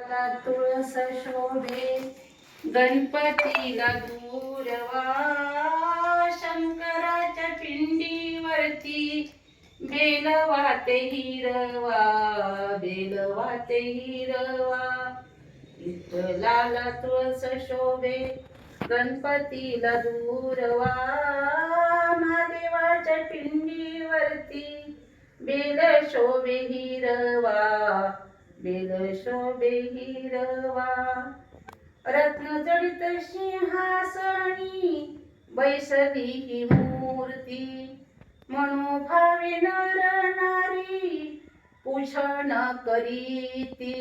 लाला तुळस शोभे गणपतीला दूरवा शंकराच्या पिंडीवरती बेलवाते हिरवा बेलवाते हिरवा विठ्ठलाला तुळस शोभे गणपतीला दूरवा महादेवाच्या पिंडीवरती बेल शोभे हिरवा बेल शोभे हिरवा रत्न जडित सिंहासनी बैसली ही मूर्ती मनोभावे नर नारी पूषण करीती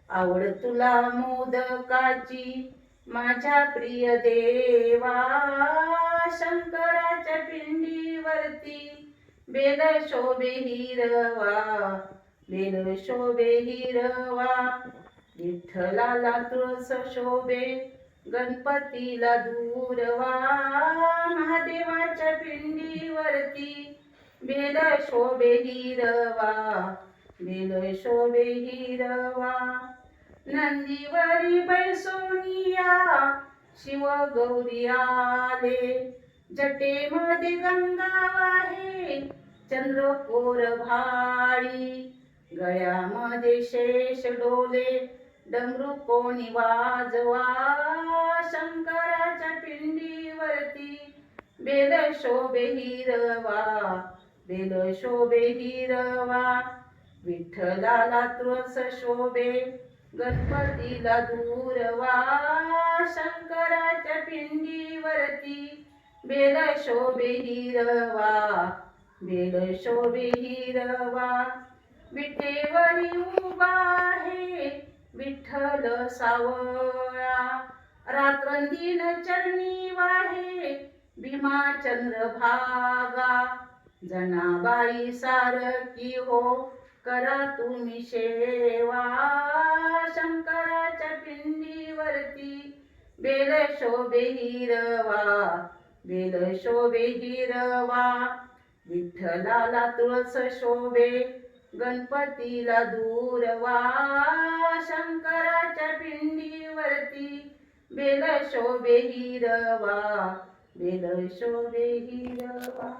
आवड तुला मोदकाची माझ्या प्रिय देवा शंकराच्या पिंडीवरती बेल शोभे हिरवा बेल शोभे हिरवा विठ्ठलाला तुळस शोभे गणपतीला दूरवा महादेवाच्या पिंडीवरती बेल शोभे हिरवा बेल शोभे हिरवा नंदीवरी बैसोनिया शिव गौरी आले जटेमध्ये गंगा आहे चंद्रकोर भाळी गळ्यामध्ये शेष डोले डमरू कोणी वाजवा शंकराच्या पिंडीवरती बेल शोभे हिरवा बेल शोभे हिरवा विठ्ठलाला तुळस शोभे गणपतीला दूरवा शंकराच्या पिंडीवरती बेल शोभे हिरवा बेल शोभे हिरवा विटेवरी उभा आहे विठ्ठल सावळा रात्रंदिन चरणी वाहे भीमा चंद्रभागा जनाबाई सारखी हो करा तुम्ही सेवा शंकराच्या पिंडीवरती बेल शोभे हिरवा बेल शोभे हिरवा विठ्ठलाला तुळस शोभे गणपतीला दूरवा शंकराच्या पिंडीवरती बेल शोभे हिरवा बेल शोभे हिरवा